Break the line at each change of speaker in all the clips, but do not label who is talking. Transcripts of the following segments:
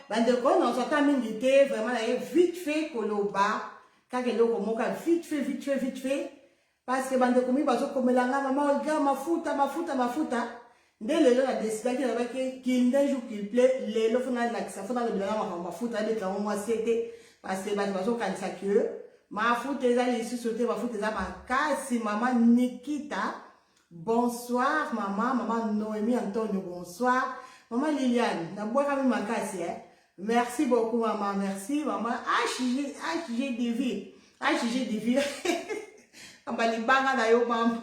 bandeko on s'entend mingi te vraiment vite fait koloba kaka eloko moko vite fait parce que bandeko mi bazo komelanga maman regarde mafuta nde lelo na décidaki na baki qu'il jour qu'il plaît lelo fona lakisa fona le bilanga mafuta de quand moi c'était parce que bazo kanisa que mafuta ezali lisusu te mafuta eza makasi maman Nikita bonsoir maman Noémie Antonio bonsoir maman Liliane na boka mi makasi merci beaucoup maman merci maman HG Divi Ambalibanga na yo maman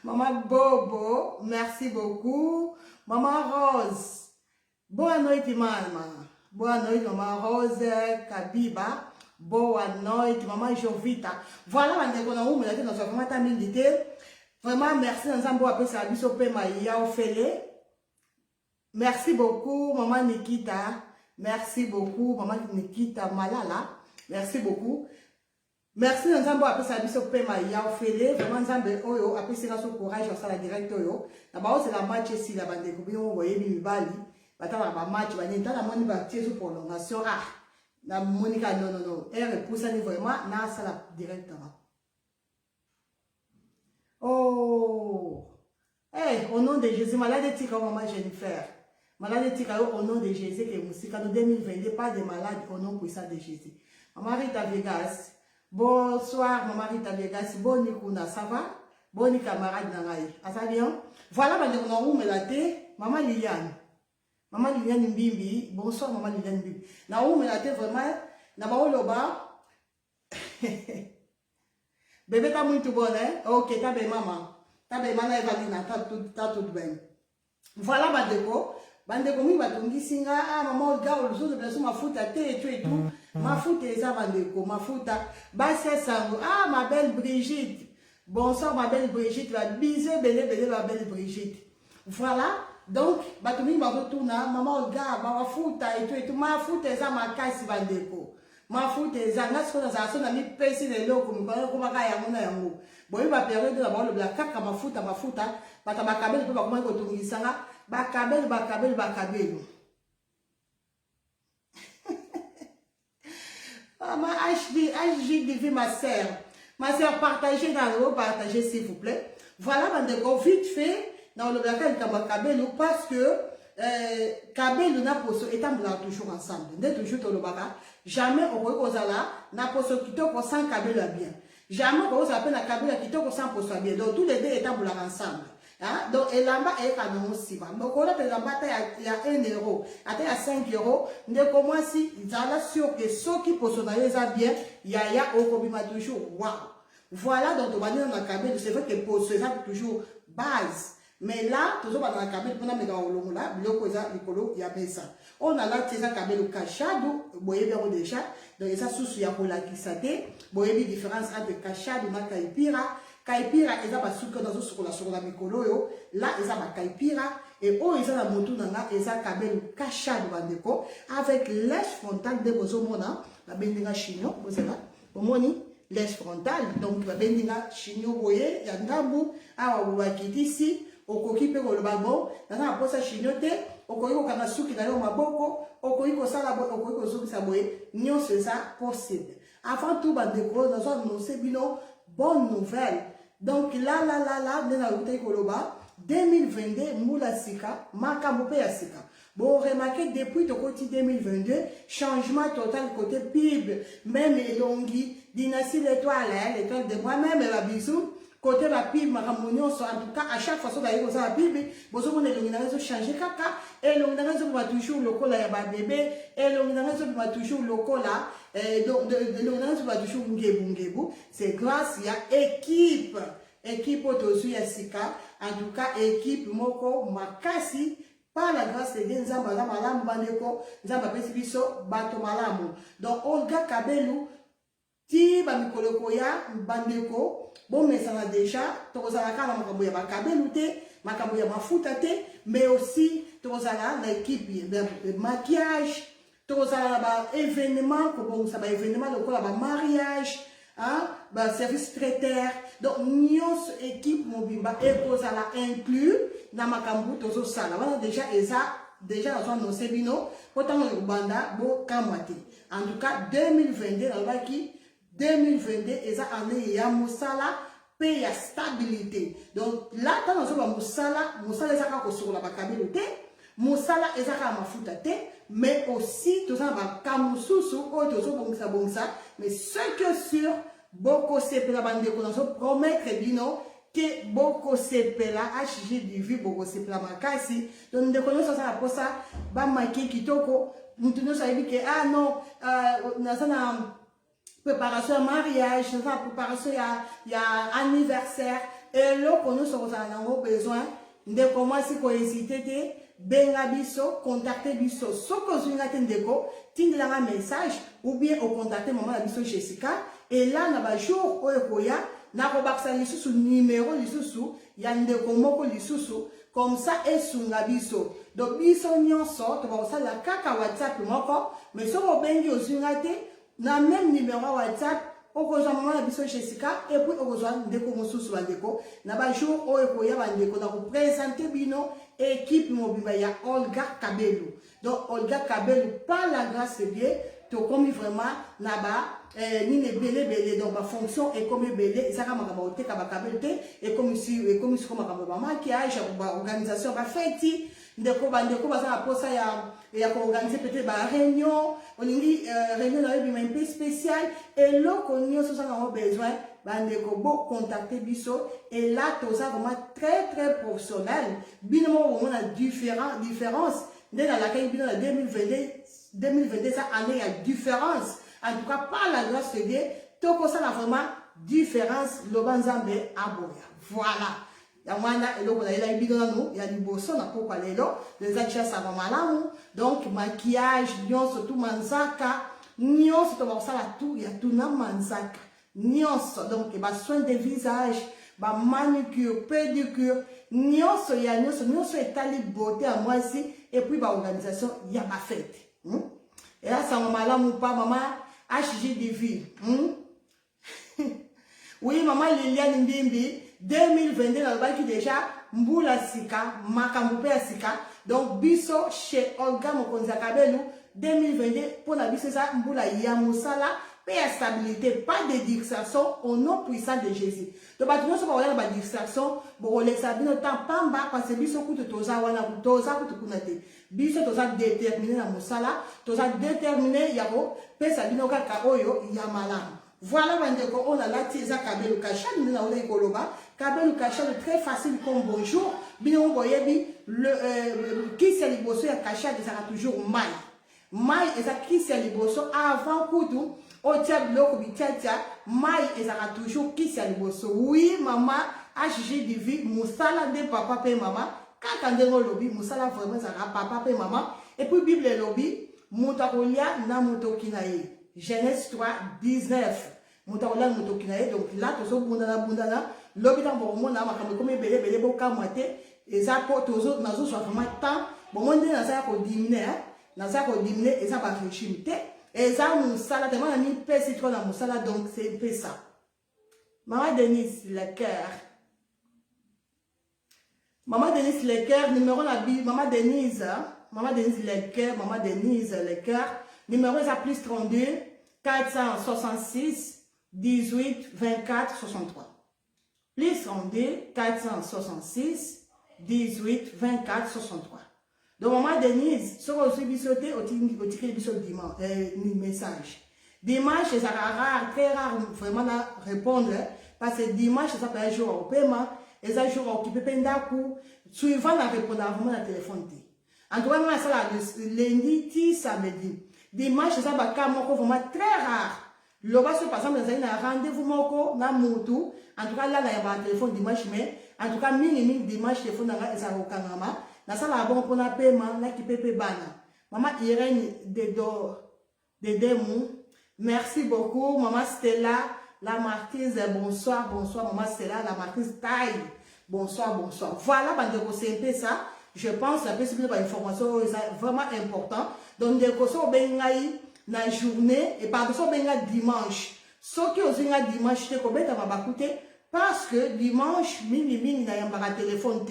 maman Bobo merci beaucoup maman Rose bonne nuit maman Rose Kabiba bonne nuit maman Jovita voilà bandeko na umela te na vraiment ta mingi vraiment merci nzambo apesa biso pe ya ofele merci beaucoup maman Nikita merci beaucoup maman Nikita Malala merci beaucoup merci nzambo apesa biso pe ya ofele vraiment nzambe oyo apesa na so courage à la direct oyo na ba c'est la match ici la bandeko bino boyebi mibali batala ba match banenta na moni ba tie sur prolongation na Monica non elle pousse ni vraiment na sala directement oh au nom de Jésus malade tika maman Jennifer malade tika au nom de Jésus que musika en 2022 pas de malade au nom puissant de Jésus maman Rita Vegas bonsoir maman Rita Vegas boni kuna ça va boni camarade nangai asa bien voilà bandeko na umelate maman Liliane Mbimbi, bonsoir maman Liliane Mbimbi. Na où me late vraiment, na ba oloba. Bébé ta muito bon OK, ta be maman. Ta be maman Evalina, ta tout bien. Voilà bandeko mi batongi singa maman ga olozo de personne mafuta te et tout. Mafuta eza bandeko, mafuta basi sango. Ma belle Brigitte. Bonsoir ma belle Brigitte, va biser belle ma belle Brigitte. Voilà. Donc, batumi bazotuna maman ga mafuta et tout mafuta eza makasi bandeko mafuta eza ngasko na zaso na mi pesi le loko mibana ko maka yango na yango boyi ba période na ba le kaka mafuta bata bakabeli pe bakoma ko tungisanga bakabeli maman HG Divi ma sœur partagez s'il vous plaît voilà bandeko vite fait dans le blackout Kabelo parce que Kabelo na poso étamboula toujours ensemble. Dès toujours dans le baka, jamais on voit aux ala na poso qui te sans Kabelo bien. Jamais on s'appelle na Kabelo qui te sans poso bien. Donc tous les deux étamboula ensemble. Hein? Donc et là-bas est canon aussi. Donc on a fait là-bas il y a 1 euro, à 5 euros. Ne comment si ils ont sûr que ceux qui poso na les bien, il y a au kobima toujours. Waouh. Voilà donc on va dire dans Kabelo c'est vrai que poso c'est toujours base. Mais là, toujours dans la cabine, on a mis dans le monde là, il y a ça. On a là, c'est ça, cabine cachado, boye bien déjà, donc ça sous ya pour la kisate, boye bien différence entre cachado na kaipira, kaipira eza ba suka dans sur la mikolo yo, là eza ba kaipira et oh eza la moto nanga eza cabine cachado bandeko avec l'âge frontal de bozo mona, la bendinga chino, vous savez, au moni l'âge frontal, donc la bendinga chino boye, ya ngambu, awa wakiti ici. Okoki pe koloba bon na posa chignote okoki kokanga suki na yo maboko okoki kosala okoki kozokisa boye nyonso eza possible avant tout bandeko nazo annoncer bino bonne nouvelle donc là nde na utaki koloba 2022 mbula sika makambo pe ya sika bon remarquez depuis tokoti 2022 changement total côté PIB même elongi dynastie l'étoile de moi-même la bisou côté la PIB, ma ramonion, en tout cas, à chaque façon d'aller aux PIB, vous avez le changer caca, et l'on va toujours le col à bébé, et l'on va toujours le col là, donc l'on va toujours ngebu. C'est grâce à équipe autosuit à Sika, en tout cas, équipe moko makasi, par la grâce de Dieu, Nzamba Malamu Bandeko, Nzamba Pesibiso, Bato Malamu. Donc, Olga Kabelu, ti ba mikoloko ya bandeko bon mais ça va déjà tozala kala makambo ya bakabelu te makambo ya mafuta te mais aussi tozala na équipe de maquillage tozala ba événement ko bon ça ba événement lokola ba mariage hein ba service traiteur donc nyos équipe mobimba et tozala inclus na makambo tozo sala wana déjà eza déjà nous annoncé bino autant le banda bo kamwate. En tout cas 2022 dans le qui 2022 eza année ya musala pe ya stabilité. Donc là quand nous sommes musala ezaka ko sur la bakabelo te, musala ezaka mafuta te, mais aussi tout ça va kamususu o to so bongisa mais ce que sur boko sepela bande ko nous promettre bino que boko sepela HG Divi boko sepela makasi. Donc de connaître ça pour ça ba maki kitoko mutuno sa yebi que ah non na sana préparation mariage, na préparation ya anniversaire et là qu'on nous sommes en besoin de commencer ko hésiter te benga biso contacter biso soko zunga tendeko tingla un message ou bien au contacter maman biso Jessica et là na ba jour oyo koya na ko baksa lisusu numéro lisusu ya ndeko moko lisusu comme ça et sunga biso donc biso nyonso to ba la kaka WhatsApp moko mais soko bengi ozunga te na même numéro WhatsApp okozwa maman biso Jessica et puis okozwa ndeko mosusu bandeko na ba jour oyo koya bandeko na ko présenter bino équipe mobile ya Olga Kabelo. Donc Olga Kabelo par la grâce de Dieu to comme vraiment na ba ni ne belé donc ma fonction est comme belé ça ka makaba ote ka ba Kabelo te et comme si comme makaba maquillage ba organisation ba fête ndeko bandeko ba za posa ya ko organiser peut-être ba réunion olingi réunion na bi un peu spécial et là qu'on y a besoin bandeko bo contacter biso et là tout ça vraiment très très professionnel binomo on a différence dès dans laquelle bino 2022 ça année a différence en tout cas par la grâce de Dieu tout ça a vraiment différence le banzambe aboya voilà ya mwana eloko na ela bino no ya liboso na poko lelo les achats ça va malamu donc maquillage nyonso tout manzaka nyonso to ba sala tout ya tout na manzaka nyonso donc ba soin de visage ba manucure pédicure nyonso ya nyonso etali beauté à moi aussi et puis ba organisation ya ba fête et là ça va malamu pas maman HG Divi oui maman Liliane Mbimbi 2022 dans le bal qui déjà mbula sika makambo pe sika donc biso chez Olga Mokonza Kabelo 2022 pour la biso ça mbula ya musala pe ya stabilité pas de distraction au nom puissant de Jésus donc ba tout so ba ba distraction bo lexa bino temps pamba parce que biso kutu toza wana toza kutu kunate biso toza déterminé na musala toza déterminé yako pe sa bino kaka oyo ya malamu. Voilà, on a la tiza Kabelo Kacha, nous avons les Koloba. Kabelo Kacha, très facile comme bonjour. Bien, on voyait qui c'est les bossos à Kacha, ça sera toujours maï. Maï, et ça qui c'est les bossos avant Koutou, au diable, maï, et ça sera toujours qui c'est les bossos. Oui, maman, HG Divi, Moussala de papa et maman. Quand on dit lobby, Moussala vraiment, ça sera papa et maman. Et puis, Bible lobby, Moutakolia, Namutokinae. Genèse 3, 19. Moutakolia, Moutokinae. Donc là, tout ça, bundana. Lobby dans mon monde, comme belé, boka moité. Et ça, pour tous autres, nous sommes vraiment temps. Bon, on dit, dans ça, qu'on diminue, dans ça, qu'on diminue, et ça va régime. Et ça, Moussala, tellement, on a mis peu citron dans Moussala, donc c'est un peu ça. Maman Denise, le cœur. Maman Denise, le cœur, numéro la Bible, Maman Denise, le cœur, Maman Denise, le cœur. Numéro est à plus 32 466 18 24 63. Plus 32 466 18 24 63. Donc, maman Denise, sur le bisoté, au ticket dimanche, message. Dimanche, ça sera rare, très rare, vraiment à répondre, parce que dimanche, ça peut être jour au paiement, et ça jour occupé pendaku, suivant la répondre vraiment à téléphone. En tout cas, moi, ça lundi, samedi. Dimanche, ça va vraiment très rare. Le bas, par exemple, dans un rendez-vous, moko, na moutou. En tout cas, là, il y a un téléphone dimanche, mais en tout cas, minimum dimanche, téléphone, na ça au kanama. Na ça, la bon pour la paiement, na qui peut bana. Maman Irène de Demou. Merci beaucoup. Maman Stella, la marquise, bonsoir, bonsoir. Maman Stella, la marquise taille. Bonsoir, bonsoir. Voilà, c'est un peu ça. Je pense que la information est vraiment important. Donc, des choses na journée et par exemple dimanche. Ce qui est dimanche, c'est combien ça va coûter parce que dimanche, mini na yamba téléphone.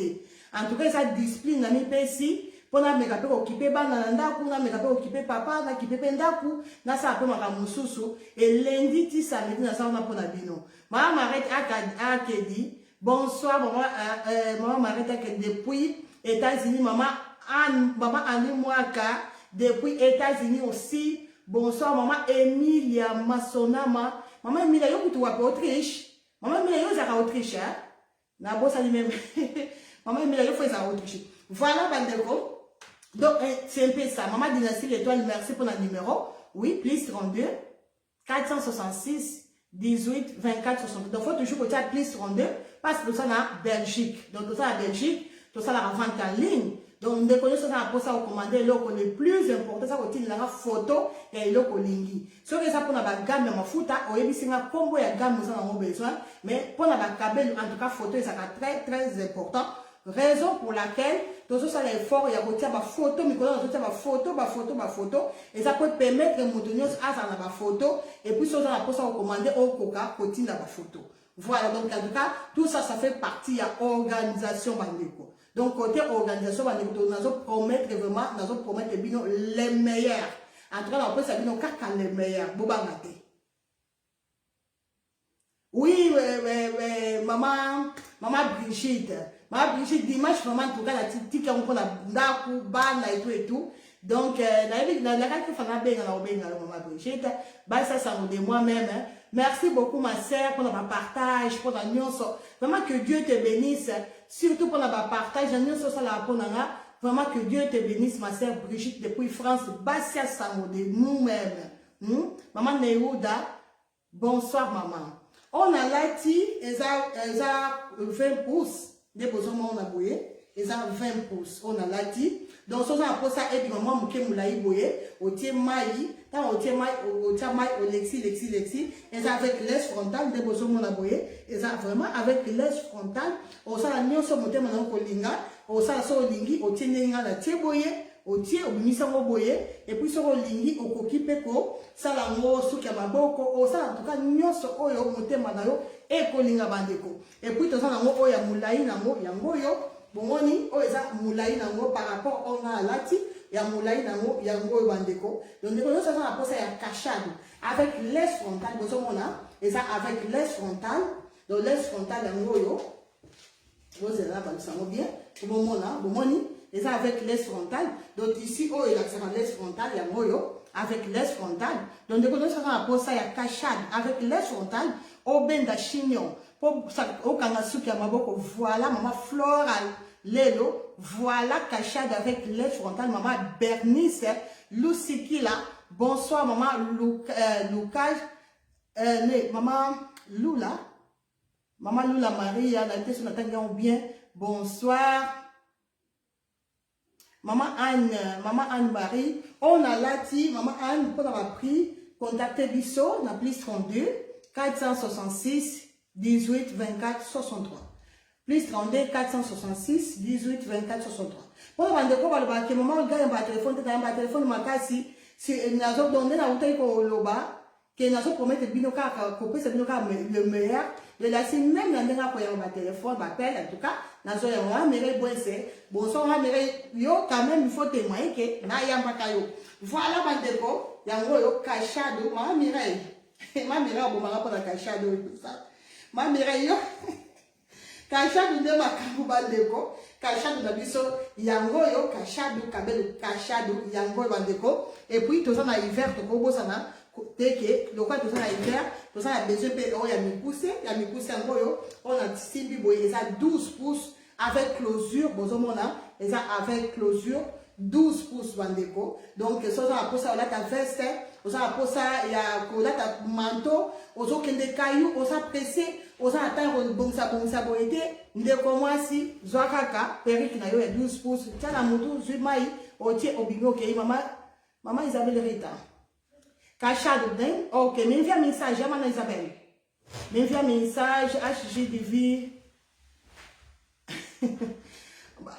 En tout cas, ça discipline na mi pesi pona meka pe occuper bana ndaku na meka pe occuper papa na occuper pe ndaku na sa pe maka mususu et lundi ti samedi na sa na pona bino maman Marette a dit bonsoir maman Marette a que depuis États-Unis maman Annie Mwaka depuis États-Unis aussi bonsoir maman Emilia Massonama maman Emilia yo kutu wa Autriche maman Emilia yo za Autriche hein na bossa lui même maman Emilia yo fait ça Autriche voilà bandeko. Donc, c'est un peu ça. Maman Dynastie L'Étoile, merci pour le numéro. Oui, plus 32, 466, 18, 24, 60. Donc, il faut toujours que tu aies plus 32, parce que tout ça, en Belgique. Donc, tout ça, en Belgique, tout ça, la vente en ligne. Donc, nous connaissons ça, pour ça, au commandé, le plus important, ça, c'est la photo et le lingi. Ce que ça, pour la gamme, ma fouta, au début, c'est un combo, il y a gamme, nous avons besoin. Mais pour la câble, en tout cas, photo, ça, c'est très, très important. Raison pour laquelle tout ça l'effort il y a côté ma photo mais quand on ma photo et ça peut permettre de monter à ça ma photo et puis ça on a pour ça recommander au coca côté ma photo. Voilà donc en tout cas tout ça ça fait partie à organisation bandeko. Donc côté organisation bandeko nous allons promettre vraiment nous allons promettre bino les meilleurs. En tout cas on peut ça bino kaka les meilleurs bobangate. Oui, maman Brigitte. Maman Brigitte, dimanche, maman, en tout cas, la petite qui a un ban et tout. Donc, la carte qui fait la maman Brigitte, bah, ça de moi-même. Merci beaucoup, ma sœur, pour notre partage, pour la nuance. Vraiment que Dieu te bénisse, surtout pour notre partage, la nuance, ça la vraiment que Dieu te bénisse, ma sœur Brigitte, depuis France, bah, ça de nous-mêmes. Maman Néouda, bonsoir, maman. On a lati, ils ont 20 pouces. Des besoins, on a bouillé. Ils ont 20 pouces. On a lati. Donc, si on a posé ça, et puis maman, mouké moulaï bouillé, au tiers maï, tant au tiers maï, au lexi. Ils ont avec l'aise frontale, des besoins, on a bouillé. Ils ont vraiment avec l'aise frontale. Au sa la nion, so monté, maintenant, au linga. Au sa la so lingi, au tiers ninga, la tiers bouillé. Au tiers, au misa boye, et puis sur le lingi, au coquille peko, ça la mo, souki à ma boko, au ça, en tout cas, nyonso, oyo, monte manayo, et kolinga bandeko. Et puis, tout ça, la mo, oya moulaï, nango, yango yo, bomoni, oya moulaï, nango, par rapport, on a lati, ya moulaï, nango, yango, bandeko. Donc, nous ça, on a posé à cachade, avec l'aise frontale, bon, on a, et ça, avec l'aise frontale, donc l'aise frontale, yango yo, vous êtes là, ça va bien, bon, on a, bomoni, et ça avec l'aise frontale. Donc ici, oh, il y a l'aise frontale, il y a moyo, avec l'aise frontale. Donc de côté, ça va pour ça, il y a cachade, avec l'aise frontale, au ben da chignon, pour ça, au kanasuki à maboko, voilà, maman floral, lelo, voilà, cachade avec l'aise frontale, maman Bernice, Lucikila, bonsoir, maman Lucas, maman Lula Maria, la tête sur la tête bien, bonsoir. Maman Anne-Marie, on a lati, maman Anne, pour avoir pris, contactez Bisso, on a plus 32, 466, 18, 24, 63. Plus 32, 466, 18, 24, 63. Pour avoir de quoi, que maman, on gagne un téléphone, ma cassi, si nous avons donné la hauteur au loba, que nous avons promis de binoka, couper ce binoka le meilleur, de la si même la dernière fois, on va téléphone, m'appelle, en tout cas, nous avons un bonsoir, yo, quand même, il faut témoigner que na yamba kayo. Voilà, bandeko, yango yo, kachado, ma Mireille. Ma Mireille, bon, ma rapport à kachado et tout ça. Ma Mireille, yo, kachado de ma kabu bandeko, kachado d'abisso, yango yo, kachado, kabel, kachado, yango bandeko. Et puis, tout ça, na hiver, tout kobo, ça na, teke, donc, tout ça, na hiver, tout ça, na besoin, oh, y'a mi poussé, yango yo, on a simbi, boye, ça 12 pouces. Avec closure, et ça avec closure, 12 pouces bandeko. Donc, ça a pour ça, on a ta veste, on a pour ça, il y a ta manteau, on a des cailloux, on a pressé, on a atteint bon saboité, de comment si, Zoakaka, Peric na yo, 12 pouces, tiens la moto, Zumaï, au tiers au bigo, ok, maman Isabelle Rita. Cachade, ok, mais via message, maman Isabelle. Mais via message, HGDV.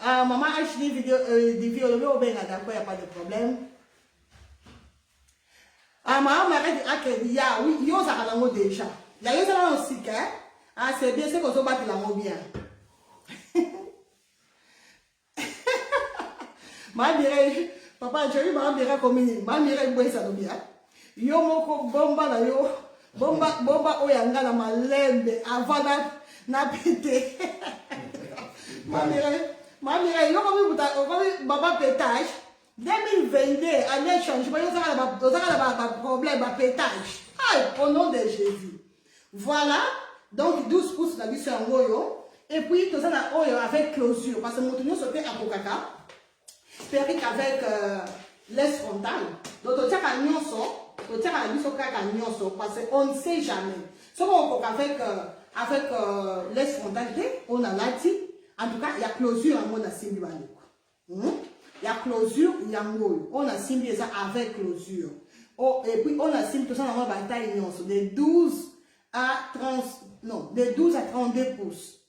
Maman HD vidéo d'accord, il n'y a pas de problème. Maman Marette il y a oui, il y a déjà. Il y a aussi que c'est bien, c'est qu'on se bat la bien. Ma mire, papa, je vais mire comme une, ma mire boy ça bien. Yo moko bomba na yo, bomba oyanga na malembe avant na pété. Ma mire, yo comme baba pétage. 2022, année change, vous avez problème à pétage. Aïe, au nom de Jésus. Voilà, donc 12 pouces la vis en goyo. Et puis, tout ça avec closure. Parce que mon tenue sautait à Kokaka. Périque avec l'aise frontale. Donc, tu as un nyonso. Tu as un nyonso. Parce qu'on ne sait jamais. Ce qu'on avec l'aise frontale, on a lati. En tout cas, il y a closure en mode simbi. Il y a closure, il y a ngolo. On a simbi ça avec closure. Oh, et puis, on a simbi tout ça dans la bataille nyonso. De 12 à 32 pouces.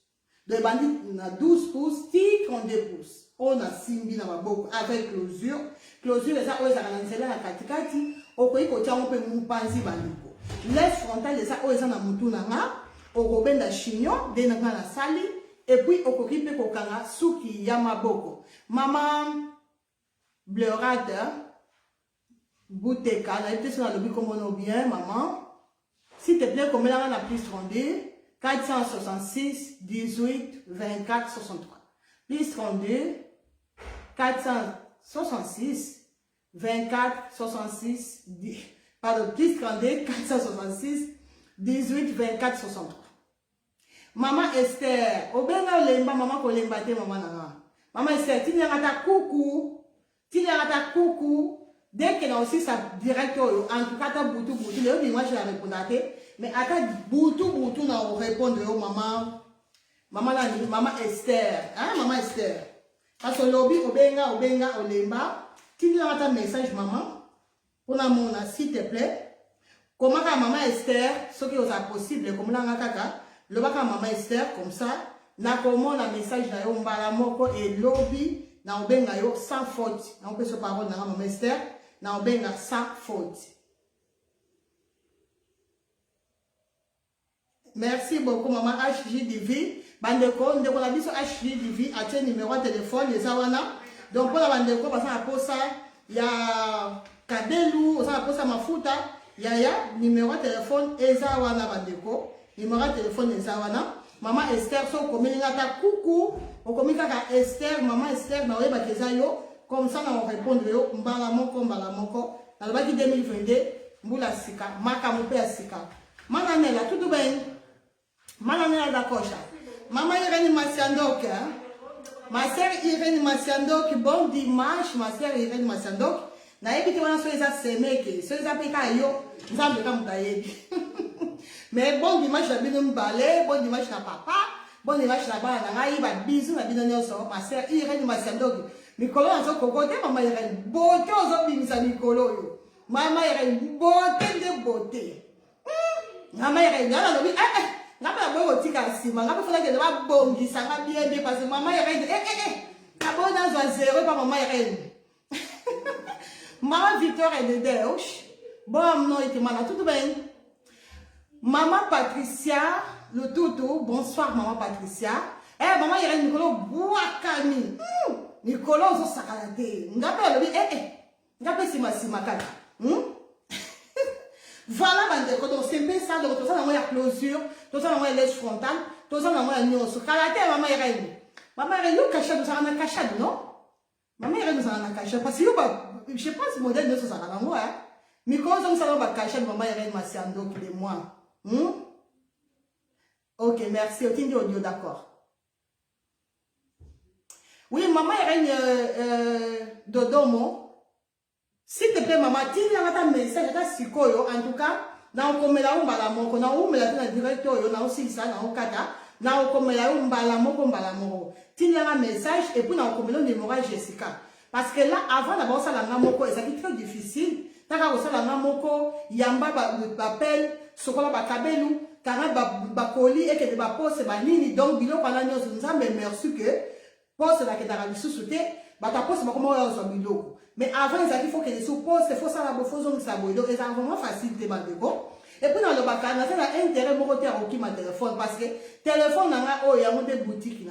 De bandit, on a 12 pouces, 32 pouces. On a simbi na maboko avec closure. Closure, les a organisé la katikati. Au pays côté, on peut moupanzi bandiko. Les frontales, les a organisé na mutu nanga. Au robin da chignon, de nanga na sali. Et puis, au kokipe kokanga, suki ya maboko. Maman, bleurate, bouteka, na été sur la lobby comme on bien, maman. S'il te plaît, comme là, on a plus 32. 466 18 24 63 plus 32 466 24 66 10, pardon, plus 32 466 18 24 63. Maman Esther, obenga olemba maman kolemba te maman nanga. Maman Esther, tu n'as pas coucou, dès qu'elle a aussi sa direct en tout cas ta boutou le moi je la répondre. Mais à ta boutou na répondre au maman Esther, hein maman Esther. Parce que lobby obenga olemba, tu n'as pas message maman. Pour la mona s'il te plaît. Comment ka maman Esther, ce qui est possible comme la kaka, le baka maman Esther comme ça, na comment la message na yo mbala moko et lobby na obenga yo sans faute. Na on peut se parole na maman Esther, na obenga sans faute. Merci beaucoup, maman HJDV. Bandeko, ndeko la biso HJDV, a tes numéro de téléphone, les awana. Donc, pour la bandeko, parce que ça, il y a Kabelou, ça pour ça mafuta, il y a numéro de téléphone, ezawana bandeko. Numéro de téléphone, ezawana. Maman Esther, so, comme il y a ta coucou, on communique avec Esther, maman Esther, na weba kezayo, comme ça, on répond, mbala moko. Dans le baki 2022, mbula sika, maka moupe a sika. Mananela, tout bien. Mananela d'accroche. Maman Irène Massiandok, ma sœur Irène Massiandok, bon dimanche, ma sœur Irène Massiandok. Na ebiti wana so eza semeke, so eza peka yo, nzambe ka mutayebi. Mais bon dimanche na bino mbale, bon dimanche na papa, bon dimanche na bana na ngai ba bisou na bino nyonso, ma sœur Irène Massiandok. Mikolo na so kokote mama Irène, beauté ozo bimisa mikolo yo. Mama Irène, beauté. Mama Irène, na lobi ngapa boyo tika sima ngapa fona ke ba bongisa nga bien parce que maman Irène kabona zo zéro pa maman Irène. Maman Victor et de Deus. Bon non était malade tout bien. Maman Patricia, le toutou, bonsoir maman Patricia. Maman Irène Nicolo Bouakami. Nicolo zo sakalate. Ngapa lobi ngapa sima kaka. Voilà, donc c'est bien ça, donc tout ça dans la closure, tout ça dans la laisse frontale, tout ça dans la nuance. Karaté, maman Irène. Maman Irène, nous cachons, nous avons un cachet, non? Maman Irène, nous avons un cachet, parce que je sais pas si le modèle de ce ça dans moi, mais quand nous avons un cachet, maman Irène m'a si en dos de moi. Ok, merci, ok, audio, d'accord. Oui, maman Irène, Dodomo. S'il te plaît, maman, tu n'as pas de message, en tout cas, na okomela umbala moko, na umela tena directeur yo, na aussi ça, na okata, na okomela umbala moko. Tu n'as pas de message, et puis na okomela numéro Jessica. Parce que là, avant d'abord ça, la moko, et ça qui est très difficile, t'as aussi la moko, yamba bapel, sokola bakabelu, kara bakoli, et que ba pose banini, donc bilo pendant nous avons merci que pose la kedara sous-souté, ta pose ba comment on soit bilo. Mais avant, il faut que les sous-postes, il faut ça la bouffe, donc c'est vraiment facile de demander. Et puis dans le bac, on a fait intérêt pour qui ma téléphone, parce que téléphone, il y a des boutiques.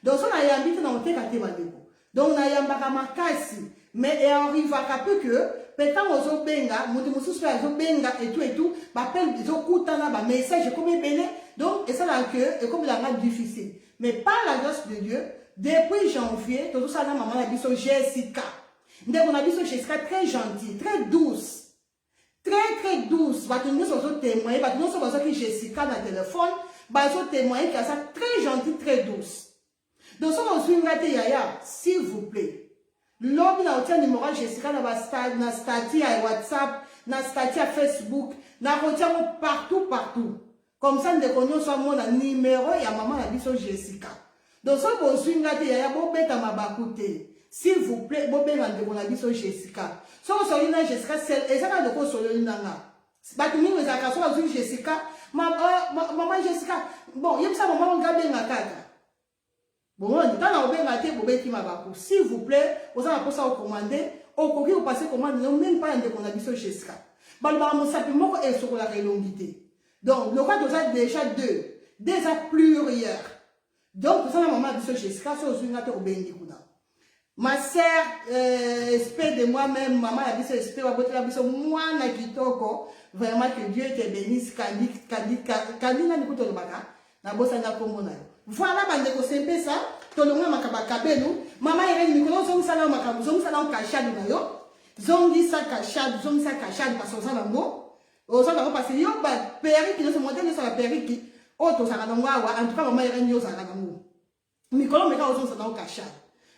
Donc, on a habité dans le thé à demander. Donc na yambaka makasi mais et arrivaka peu que peut-être ozo benga mutu mususu azo benga et tout bapel izo kutana ba message comme belé donc et ça là que et comme la rade difficile mais par la grâce de Dieu depuis janvier tout ça na maman la biso Jessica ndeko na biso Jessica très gentille très douce très douce ba tenir son témoin ba tenir son qui Jessica na téléphone ba so témoin qui a ça très gentille très douce donc ça on suit ngate yaya s'il vous plaît. L'homme na otia numéro Jessica na statut à WhatsApp, na statut à Facebook, na otia partout. Comme ça, nous connaissons mon numéro et à maman la biso Jessica. Donc ça, vous suivez ngate ya bo beta mabakute. S'il vous plaît, bo beta ndeko na biso Jessica. So so ina Jessica seul et ça na ndeko solo nanga. Batumi wezaka so ba Jessica, maman Jessica. Bon, yem ça maman ngabe ngakaka. Bon, s'il vous plaît, vous allez passer au commander, au courrier, vous passez commande, même pas un déconnabiso Jessica. Balbamo simplement est sur la relongité. Donc, le cas vous avez déjà déjà pluriel. Donc, vous avez maman biso Jessica, sur une autre bengi kuna. Ma sœur, espère de moi-même, maman a biso espère, la biso moi na kitoko, vraiment que Dieu te bénisse, kandi na nikuto lobaka, na bossa na kombo na yo. Voilà, bande ko sempe ça, tolonga makaba kabelu, mama irene mikolo zongi sala makabu, zongi sala kashadu na yo, zongi sa kashadu parce que ça nango, oza nango parce que yo ba peri qui ne se modèle sur la peri qui auto sala nango en tout cas mama irene yo sala nango. Mikolo meka ozo sala kashadu.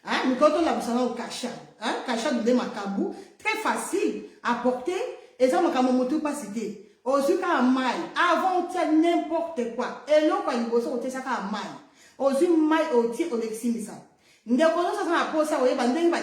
Hein, mikolo la sala kashadu, hein, kashadu de makabu, très facile à porter et ça makamu motu pas cité. Ozuka maille, avant n'importe quoi. Et là, quand il bosse, on t'a maille. Ozu maille, on tire au leximisa. Nous connaissons ça, pour ça, on est bandé, on va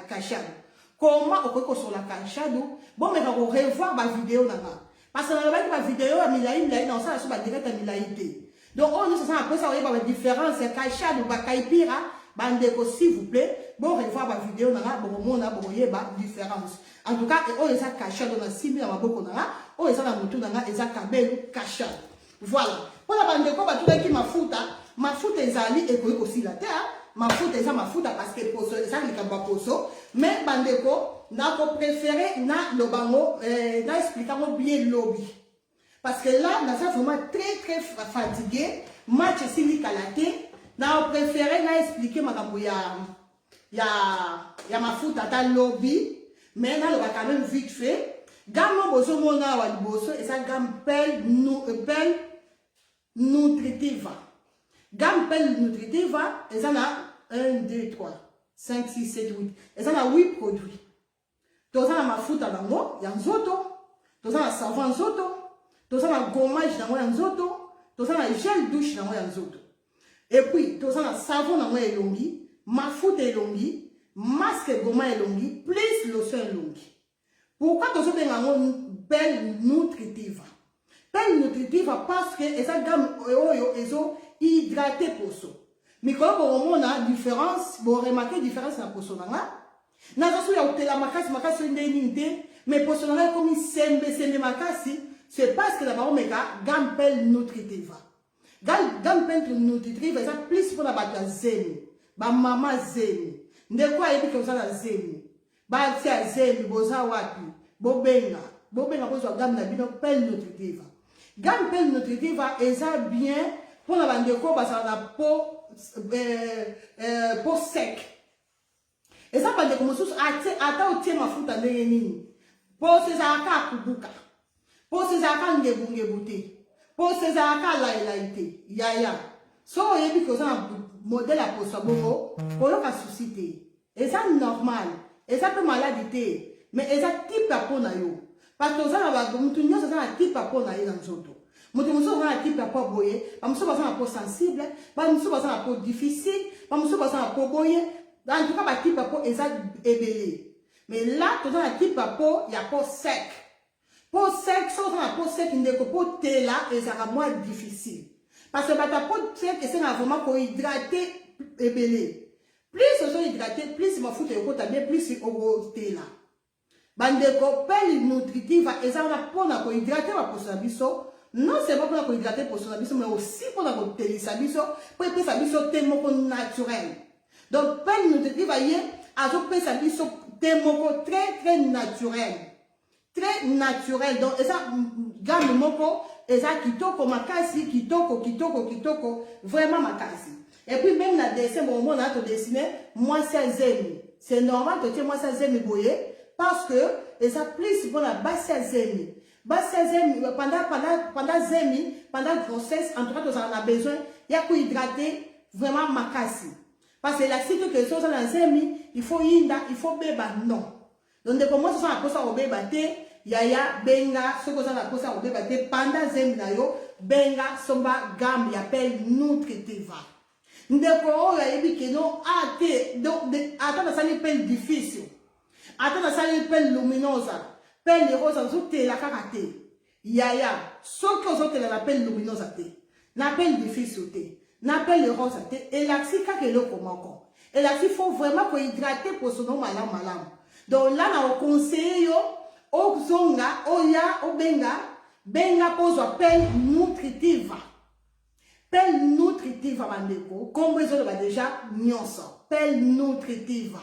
cachado. Comment on peut sur la cachado? Bon, mais on va revoir ma vidéo là-bas. Parce que dans la vidéo, à Milaï, non, ça, c'est direct à Milaïté. Donc, on nous après ça, on est la différence, cachado, bakaipira, bandeko, s'il vous plaît. Bon, revoir ma vidéo là-bas, bon, on a la différence. En tout cas, on les a cachés dans la cible, on les a dans le dans les a cachés. Voilà. Pour la bande de quoi, ma fouta est allée et aussi la terre. Ma fouta est ma fouta parce que pour ça, les cabas poso. Mais bande de quoi, n'a pas préféré, n'a le bango, n'a expliqué bien lobby. Parce que là, n'a ça vraiment très fatigué. Match sili kalaté, n'a préféré, n'a expliqué ma gambouya. Ya ma fouta ta lobby. Mais là, on va quand même vite fait. Gamme boso mona wa boso et ça gamme pelle nutritiva. Gamme pelle nutritiva et ça a 1, 2, 3, 5, 6, 7, 8. Et ça a 8 produits. Donc ça a ma fouta dango, il y a un zoto. Donc ça a savon zoto. Donc ça a gommage dango, il y a un zoto. Donc ça a gel douche dango, il y a un zoto. Et puis, donc ça a savon dango et longi, ma fouta et longi. Masque goma elongi plus lotion elongi. Pourquoi tu as une belle nutritiva? Belle nutritiva parce que esa gamme oyo ezo hydraté pour ça. Mais quand on a différence, bon remarquer différence na poso nanga. Na zasu ya utela makasi ndeni mais poso nanga comme sembe makasi, c'est parce que la baromeka gamme belle nutritiva. Gamme belle nutritiva ça plus pour la bata zemi, ba mama zemi. Ndeko ayebi ke osala zemi ba tia zemi boza wapi bobenga bozo gamme na bino pelle nutritiva. Gamme pelle nutritiva eza bien pour la bandeko basala na peau sec. Et ça bandeko mosusu ata otie mafuta ndenge nini po sezaka kubuka po sezaka ngebungebu te po sezaka laelaite yaya so oyebi ke osala modèle à poso bongo pour le susciter et ça normal et ça peut maladie mais et ça type à pona yo parce que ça va mutu nyo ça type à pona yo dans zoto mutu muso ça type à po boye ba muso ba ça po sensible ba muso ba ça po difficile ba muso ba ça po boye en tout cas ba type à po et ça ébélé mais là tout ça type à po il y a po sec so ça po sec ndeko po té là et ça va moins difficile. Parce que ta peau sec et c'est vraiment pour hydrater et belé. Plus ils sont hydratés, plus ma foute est bien, plus ils ont été là. Bandeko, pelle nutritive, et ça on a pour hydrater ma peau sabiso. Non seulement pour hydrater pour sabiso, mais aussi pour la peau sabiso, pour que sabiso tellement naturel. Donc, pelle nutritive, voyez, azopesa biso temoko très naturel. Très naturel. Donc, et ça, gamme moko, et ça, kitoko makasi, kitoko, vraiment makasi. Et puis, même dans le dessin, bon, on a dessiné, moi, c'est zemi. C'est normal que tu moi, c'est zemi boye, parce que, et ça, plus pour la basse zemi. Basse zemi, pendant zemi, pendant la grossesse, en tout cas, on a besoin, il y a pour hydrater vraiment makasi. Parce que la cycle que ça dans zemi, il faut yinda, il faut beba, non. Donc, de comment ça a posé au beba yaya benga soko ça a posé au beba pendant zemi na yo benga somba gamme appelle nutritiva. Ndeko ya yebi que non ate donc attends ça pelle difficile. Attends ça pelle luminosa. Pelle rosa zote la karaté. Yaya soko zote la pelle luminosa te. Na pelle difficile te. N'appelle le rose et la sika que le comment et là il faut vraiment pour hydrater pour son nom malam. Donc là on conseille yo au zonga oya au benga pose pelle nutritive bandeko comme besoin va déjà nyonso pelle nutritive.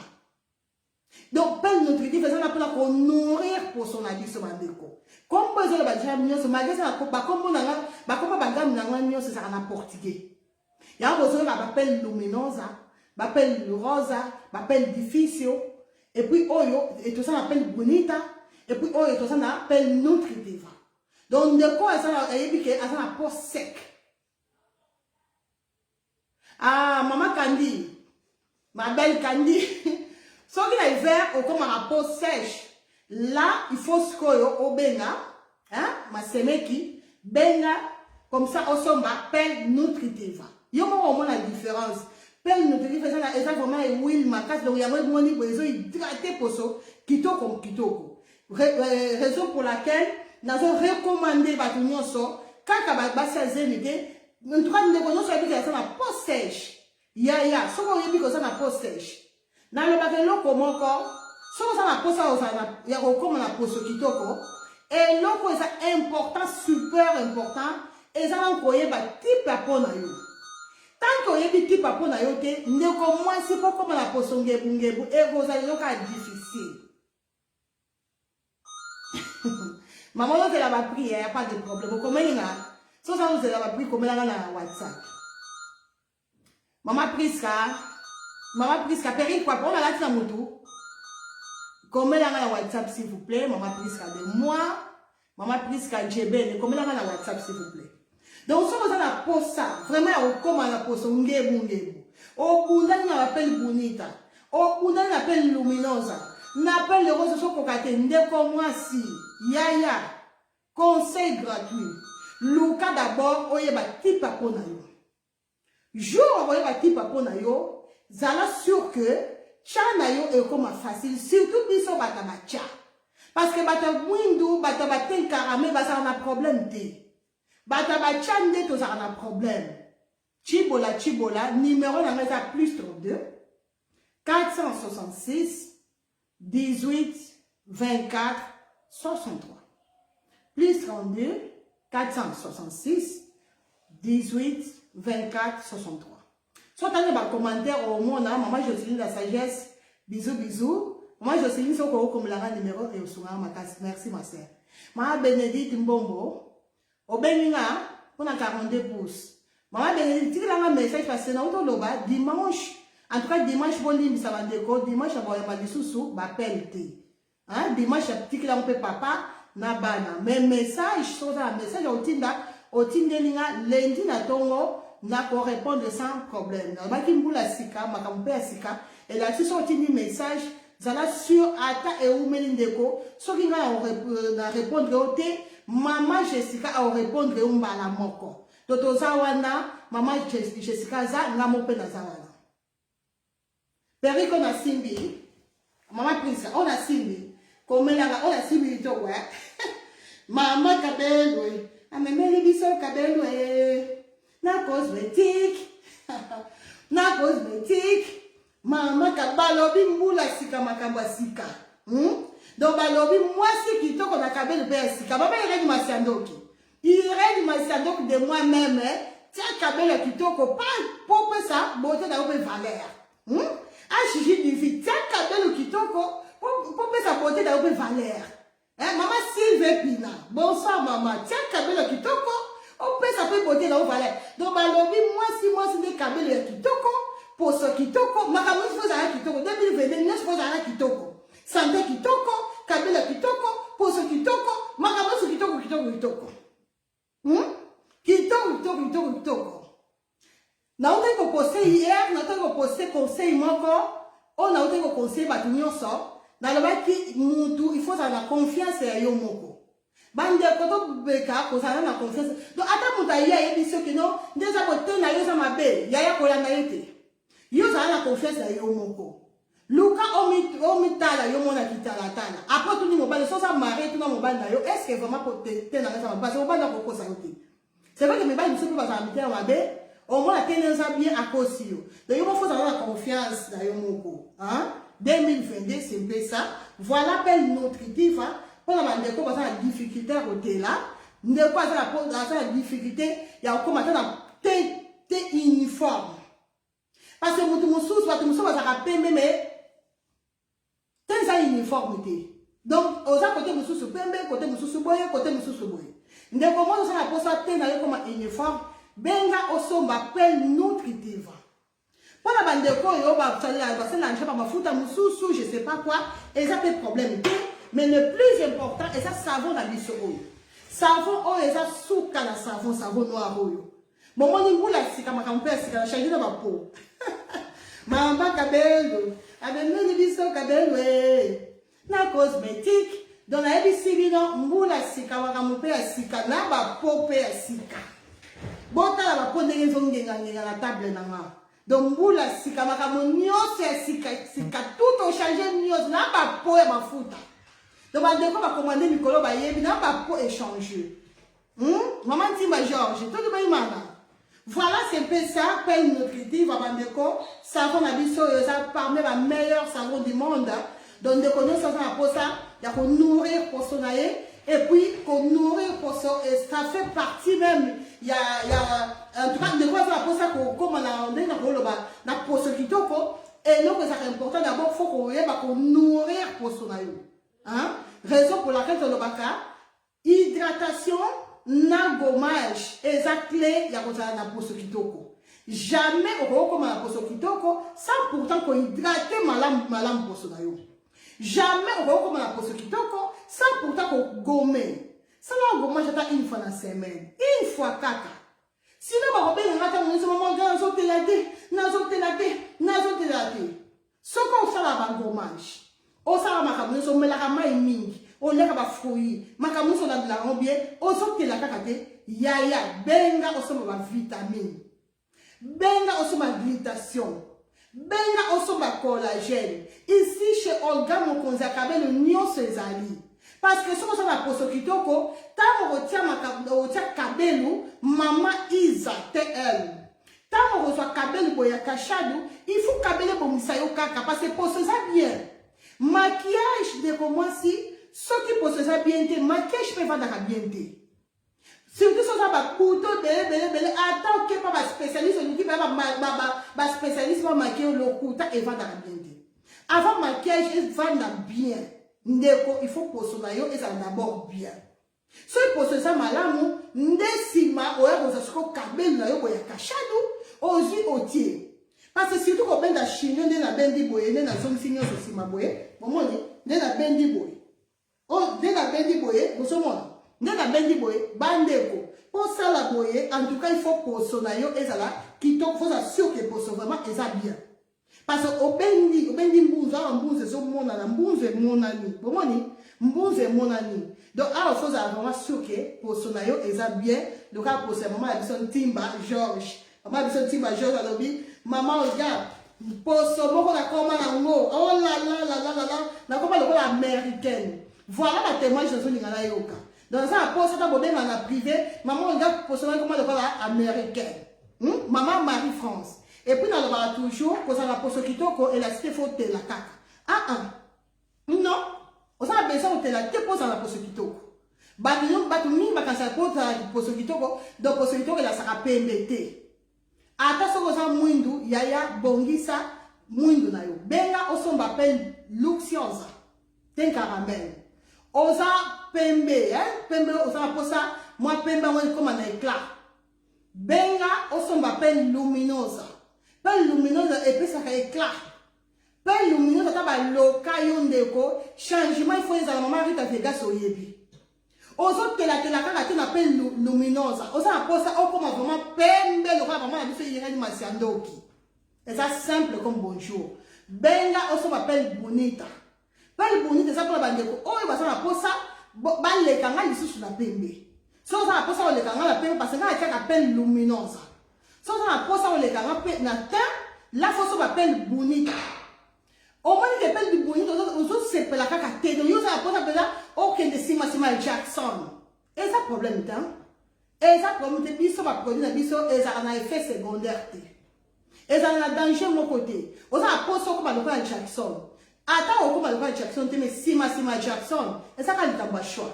Donc pelle nutritive ça appelle pour nourrir pour son addiction bandeko comme besoin va déjà nyonso magasin ba comme na ba comme ba gamme na nyonso ça en portugais. Il y a un besoin qui luminosa, qui rosa, qui difficile, et puis oyo, et tout ça on appelle bonita, et puis oyo, et tout ça on appelle nutritiva. Donc, de quoi ça a peau sec. Ah, maman Candy, ma belle Candy, ce qui est vert, ou comme la peau sèche, là, il faut ce qu'on au benga, hein, ma semeki, benga, comme ça, on s'en appelle nutritiva. Il y a vraiment la différence. Pelle nutritive, c'est vraiment huile, ma casse, donc il y a vraiment des besoins hydratés pour ça, kitoko. Raison pour laquelle, nous avons recommandé à tout le monde, quand on va passer zénité, nous devons nous dire que ça n'a pas sèche. Ya, ce qu'on dit que ça n'a pas sèche. Dans le bagage, comment encore, ce qu'on a pas ça, il y a comme la peau kitoko. Et l'autre, c'est important, super important, et ça a envoyé un type à peau. Tant que vous avez papa na yote, ne commencez pas comme la poisson ngebu et vous allez difficile. Maman, vous avez pris, il n'y a pas de problème. Comment il y a? Si vous avez pris, comment il y a na WhatsApp? Maman Priska, péri quoi? On a la tête moto. Comment il y a na WhatsApp, s'il vous plaît? Maman Priska de moi. Maman Priska JB, comment il y a na WhatsApp, s'il vous plaît? Donc, si vous avez la peau ça, vraiment, comme la peau, on ngebu. Au bout d'un, on appelle bonita. Au bout d'un, on appelle luminosa. On appelle le rose sur cocaté. Ndeko moi si. Yaya. Conseil gratuit. Luka d'abord, on y a petit papo na yo. Jour, on y a petit papo na yo. Zala sûr que, tcha na yo est comme facile. Surtout, biso bata bacha. Parce que bata mwindu, bata baten karame, bata on a problème de. Bata bachande tous un problème. Chibola, numéro la mesa plus 32 466 18 24 63. Plus 32 466 18 24 63. Soit dans les commentaires au monde, maman Jocelyne la sagesse, bisous. Maman Jocelyne, c'est comme la numéro et au soir ma casse. Merci ma sœur. Maman Bénédicte Mbombo. Au Béninga, on a 42 pouces. Maman Bénédicte, il a un message parce que nous avons dimanche. En tout cas, dimanche, bon limite, ça va déco. Dimanche, on va aller sous m'appelle T. Dimanche, petit que là, on peut papa, na bana. Mais message, sur un message, au Tinda, lundi, na tongo, na pour répondre sans problème. Na ba kimbula sika, ma kampe sika. Et là, si sur un message, zala sur ata et ou melindeko. So qui va répondre au T. Maman Jessica a répondre à moko. Toto zawana, maman Jessica za na mope na zawana. Peri qu'on a simbi, maman Priska, on a simbi. Comme on a simbi to ouais. Maman kabelwe, amemeli biso kabelwe. Na cosmétique. Maman kabalobi mbula sika makamba sika. Donc, moi, c'est qui t'en a cabé le persika. Papa, il règle ma sandoki. Il règle ma sandoki de moi-même. Tiens, cabé le qui t'en pas pour ça, beauté dans une valeur. HJ Divi, tiens kabelo kitoko, pour sa beauté dans le valeur. Maman Sylvie Pina, bonsoir maman, tiens kabelo kitoko, on peut sa beauté dans le valeur. Donc, moi si des kabelo kitoko, pour ce kitoko, ma caméra faut avoir kitoko, 2029 faut avoir kitoko. Santé kitoko, kabelo kitoko, pour ce kitoko, ma caméra c'est kitoko. Kitoko. Na ote ko poste hier, na ote ko poste conseil moko, on a ote ko conseil batu nyonso, na loba ki mutu il faut avoir confiance ya yo moko. Bande koto beka ko ça na confiance. Donc ata muta ya biso que non, déjà bote na yo za mabe, ya ko ya na yete. Yo za na confiance ya yo moko. Luka omi tala yo mona kitala tala. Après tout ni mobile so ça marrer tout na mobile na yo, est-ce que vraiment pour te na ça parce que mobile na ko ça yote. C'est vrai que mes bails ne sont pas à habiter à mabe. Au moins, la tenance bien à cause de donc, il faut avoir la confiance dans Yomoko. 2022, c'est un peu ça. Voilà, belle nutritive. Pour la manière dont la difficulté à côté là, ne pas la difficulté, il y a comment t'es uniforme. Parce que mon sous, va rappeler, mais t'es uniformité. Donc, aux côté mon sous, côté mon sous, côté mon sous, ne comment ça la pose à tenir comme uniforme. Benga osomba pelle nutritive. Pour la bande de quoi, parce que l'enjeu par ma foute à moussou, je sais pas quoi, et ça fait problème. Mais le plus important, et ça savon la biso. Savon, oh, et ça souka la savon noir. Bon, moi, il la sika, ma campagne, c'est qu'elle a changé dans ma peau. Mamba cabello, avec nous, biso cabello, na cosmétique, dans la ABC, moula sika, ma campagne, sika, na ba peau, sika. Bota la ponde ngenga la table nanga. Donc mbula sika makamo nyose sika tout au changer nyose na ba po e mafuta. Donc ba ndeko ba commander mikolo ba yebi na ba po échanger. Maman Timba Georges, tout ba imana. Voilà, c'est un peu ça, pelle nutritive ba ndeko, savon na biso ça parmi les meilleurs savons du monde. Donc de connaître ça pour ça, il y a qu'on nourrir pour son aïe. Et puis, qu'on nourrit pour ça, et ça fait partie même, il y a, en tout cas, de quoi ça pour ça, comme on a dit, on a pour ce qui toque, et donc, c'est important, d'abord, il faut qu'on nourrir pour son aïe. Raison pour laquelle, on a hydratation, n'a gommage, et ça clé, il y a pour ce qui toque. Jamais, on va pour ce qui toque, sans pourtant qu'on hydrate malam pour son aïe. Jamais on va comme la pose qui toko sans pourtant qu'on gomme. Ça va gomme j'attends une fois dans la semaine, une fois caca. Sinon on va bien on attend on se moment dans zote la dé. Ce qu'on fait là bas gommage. On ça va makamu so mela kama mingi. On leka ba fruits. Makamu so na la bien. On zote la caca té. Ya benga on se ma vitamine. Benga on se ma glutation. Benga osoma collagène. Ici chez Olga Mokonza Kabelo Nyon Césali. Parce que si on a posé kitoko, tant on retient Kabelo, maman Isa TL. Tant on reçoit Kabelo Boya Kachadou, il faut Kabelo pour Misayo Kaka parce que pour ça bien. Maquillage de comment si, ceux qui posent ça bien, maquillage peut pas dans bien. Surtout si on a un couteau, attends que pas spécialiste, on dit que spécialiste va maquiller le couteau et va dans la bien. Avant maquillage, il va dans bien. Il faut poser ça et ça d'abord bien. Si on pose ça malamu, ndesima oya kozasiko kabel na yo boya kachado, ozi otie. Parce que surtout qu'on benda chine na bendi boye, na somsinyo sosima boye, momoni, na bendi boye. Oh, na bendi boye, bosomona. Nena bendi boye, bandeko. Pour ça la boye, en tout cas, il faut poser na yo ezala, qui faut s'assurer que poser vraiment eza bien. Parce que au bendi mbunze so mona na mbunze monani. Bomoni, mbunze monani. Donc alors faut vraiment assurer que poser na yo eza bien. Donc à poser maman Abison Timba Georges. Maman Abison Timba Georges alobi, maman regarde, poser moko na koma na ngo. Oh là, na koma le américaine. Voilà la témoignage de son ngala yoka. Dans un poste, ça a en privé, maman regarde pour savoir comment le parler américaine. Maman Marie-France. Et puis, dans le bar toujours, pour ça, la poste qui toque, et la cité faut te la caca. Non. On a besoin de la te pose dans la poste qui toque. Batumi, quand ça pose dans la poste qui toque, donc poste qui toque, elle sera PMT. Attention, on a mwindu, yaya, bongisa, muindo na yo. Benga osomba pen luxiosa. Ten caramel. Osa pembe, pembe osa posa, moi pembe on comme un éclat. Benga osomba pen luminosa. Pen luminosa et puis ça éclat. Pen luminosa taba loka yondeko, changement il faut les maman Rita Vegas au yebi. Osa tela kaka tena pen luminosa. Osa posa o comme vraiment pembe le roi maman a dit il y a du masiandoki. Et ça simple comme bonjour. Benga osomba pen bonita. Pen bonita ça pour la bandeko. Oh il va ça posa ban le kanga lisusu na pembe. So ça posa o le kanga la pembe parce que na tia pen luminosa. So ça posa o le kanga pe na terre, là faut so pen bonita. Au moins les pen du bonita aux autres c'est la kaka te. Donc yo ça posa pela aucun de Sima Jackson. Et ça problème temps. Et ça problème te biso va produire na biso et ça a un effet secondaire te. Et ça a un danger mon côté. On a posa comme le Jackson. Attends, on va Jackson, mais Sima Jackson, et ça va être choix.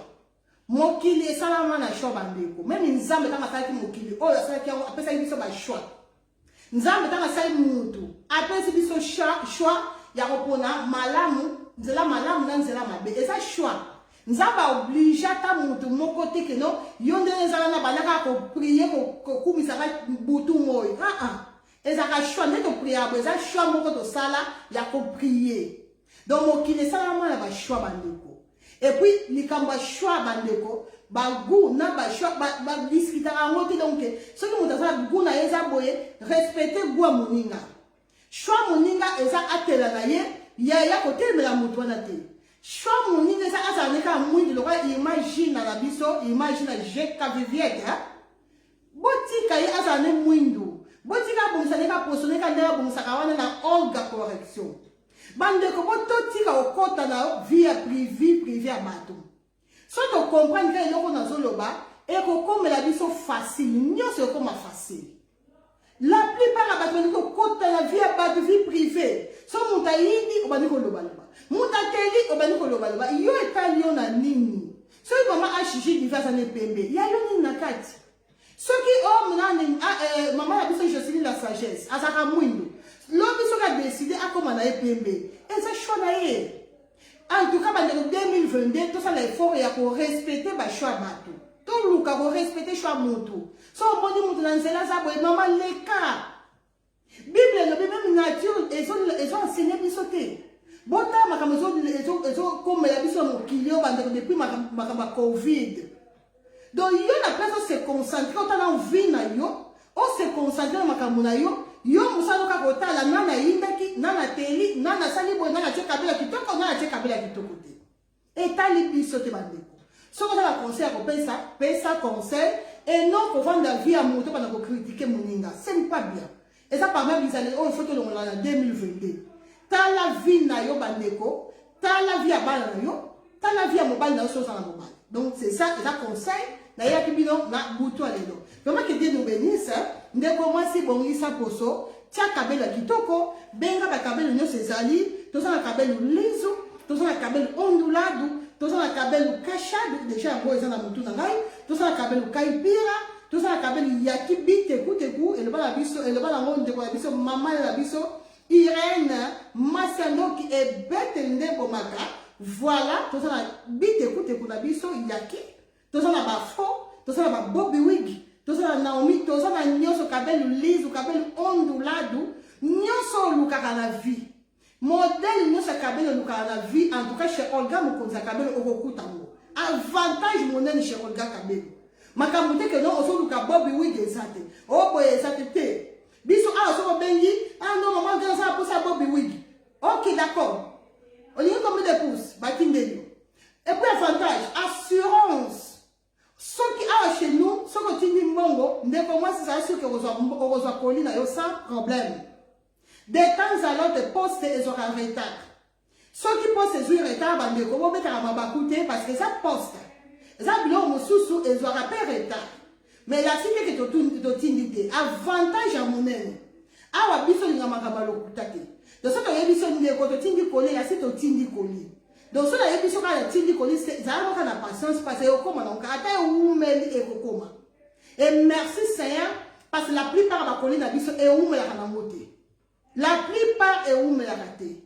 Mokili et Salama na choix bandeko. Même une zambe dans ma taille mokili. Oh, ça qui après ça il biso ba choix. Nzambe dans ma salle mutu. Après c'est biso choix, ya repona malamu, nzela malamu na nzela mabe. Et ça choix. Nzamba oblige ta mutu mon côté que non, yonde nzala na banaka ko prier ko kumisa ba butu moy. Et ça choix net ko prier, ça choix mon côté sala, ya ko prier. Donc, mon qui ne seulement la choix bandeko. Et puis, les kamba choix bandeko, bagou na ba choix ba discuter en mode donc ce que nous avons goût na eza boye respecter goût moninga. Choix moninga eza atela na ye ya côté mais la moto na te. Choix moninga eza azane ka mwindi lokwa imagine na biso imagine je ka viviette hein. Botika ye azane mwindu. Botika bomsane ka posone ka ndela bomsaka wana na olga correction. Bande ko bototika okota na vie privée à bateau. So to comprendre que eloko na zoloba et ko comme la biso facile, nyonso comme facile. La plupart à bateau ko kota na vie à bateau vie privée. So muta yindi obani ko loba loba. Muta teli obani ko loba loba. Yo etali na nini. So mama achiji divasa ne pembe. Ya yo nini na kati. Ce qui homme na maman la biso Jocelyne la sagesse, azaka mwindo. L'homme qui a décidé à comment on a PMB. Et c'est choix d'ailleurs. En tout cas, en 2022, tout ça, l'effort est pour respecter le choix bateau. Tout le monde pour respecter le choix moto. Si on dit que dans cela, ça va maman les cas. Bible, même nature, ils ont enseigné à sauter. Bon, ils ont comme la biso mon kilio depuis ma Covid. Donc, il y a la place où se concentrer, on a envie na yo, on se concentrer dans ma kamuna yo. Yo musalo ka kotala nana yindaki nana teli nana sali boy nana teka kabela kitoko nana teka kabela kitoko te etali biso te bandeko soko za conseil ko pesa conseil et non pour vendre la vie à moto pendant ko critiquer moninga c'est pas bien et ça par même bizarre oh il faut que l'on en 2022 ta la vie na yo bandeko ta la vie à bala na yo ta la vie à mobile na yo so na mobile donc c'est ça et ça conseil na ya kibino na butu alelo vraiment que Dieu nous bénisse ndeko mwasi bongisa poso tia kabela kitoko benga ba kabelo nyonso ezali toza na kabelo lizo toza na kabelo onduladu toza na kabelo kashadu déjà yango eza na mutu na ngai toza na kabelo kaipira toza na kabelo yaki biteku et le bala biso et le bala ngonde ko biso mama la biso Irène Masano qui est bête ndeko maka voilà toza na biteku na biso yaki toza na ba fo toza na ba Bobby Wig toza na Naomi toza na nyonso kabelo lizo kabelo onduladu nyonso lukaka na vie modèle nyonso kabelo lukaka na vie en tout cas chez Olga Mokonza kabelo okokutango avantage monene chez Olga kabelo makambo te que non oso luka Bobby Wig ezate o boye ezate te biso a so bengi non maman dans ça pour ça Bobby Wig ok d'accord on y combien de pouces bakindelo et puis avantage assurance. Ce qui a chez nous, ce que tu dis mongo, ndeko moi c'est sûr que vous avez poli sans problème. De temps à l'autre, poste ils auront un retard. Ceux qui postent ils ont un retard, bandeko, vous mettez à m'abacoute parce que ça poste. Ça bilon mosusu ils auront pas retard. Mais la cité que tu t'indiqué, avantage à mon aîné. Awa biso ni ngamaka lokutate. Donc ça que y biso ni ko to tindi kolé, la cité tindi kolé. Donc, si vous avez dit que vous avez la patience, parce que vous avez et merci Seigneur, parce que la plupart de la colline est où la moté. La plupart est où me la raté.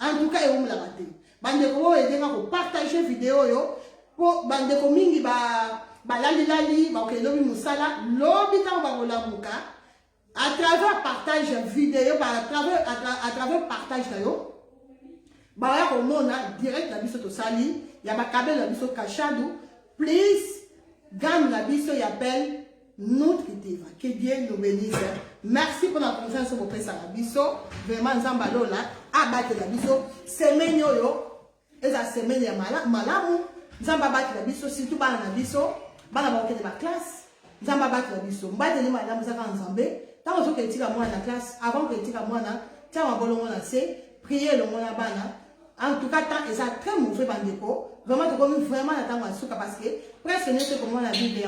En tout cas, est où me la raté. Bandeko aider à partager vidéo yo pour bandeko mingi ba lali ba ke lobi musala lobi ta ba kola muka à travers partage vidéo à travers partage yo ba ya ko mona direct la biso to sali ya ba kabel la biso kachadu please gagne la biso y appelle notre TV. Que Dieu nous bénisse. Merci pour la confiance au presse à la biso. Vraiment, Zambalo là, abattre la biso. Semaine yo, et la semaine ya malamu. Zamba battre la biso, surtout bana la biso. Bana ba de ma classe. Zamba battre la biso. Mbate ni malamu zaka nzambe. Tant que tu tira moi la classe, avant que tu tira moi na, tiens ma bolo na c'est prier le mona bana. En tout cas, tant et ça très mauvais bandeko. Vraiment, tu connais vraiment la temps à souka parce que presque n'est ce comment la Bible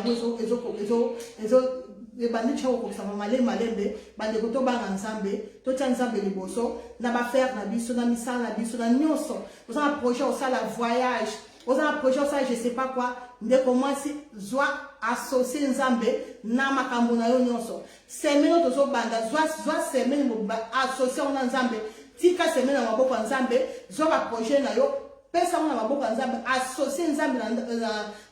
les bandits chao ko sama malembe bandeko to banga nzambe to tia nzambe liboso na ba faire na biso na misala na biso na nyonso vous en projet au ça la voyage vous en projet au ça je sais pas quoi ndeko mwasi zwa associer nzambe na makambo na yo nyonso semeno to zo banda zwa semeno associer na nzambe tika semeno na maboko nzambe zo ba projet na yo pesa na maboko nzambe associer nzambe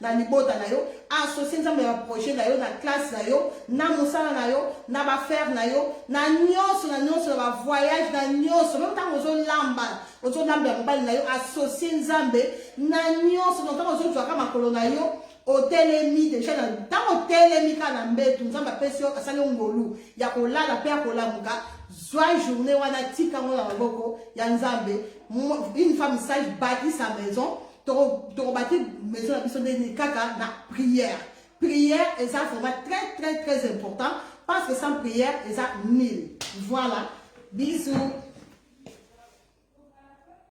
na libota na yo associer nzambe na projet na yo na classe na yo na musala na yo na ba faire na yo na nyonso na ba voyage na nyonso même tant ozo lamba ya mobali na yo associer nzambe na nyonso donc tant ozo jwaka makolo na yo otelemi déjà na tant otelemi kana mbetu nzambe apesi asali ngolu ya kolala pe ya kolamuka zwa journée wana tika ngona maboko ya nzambe une femme sage bâtit sa maison to bâtir maison la biso de kaka na prière et ça vraiment très important parce que sans prière et ça nul voilà bisous.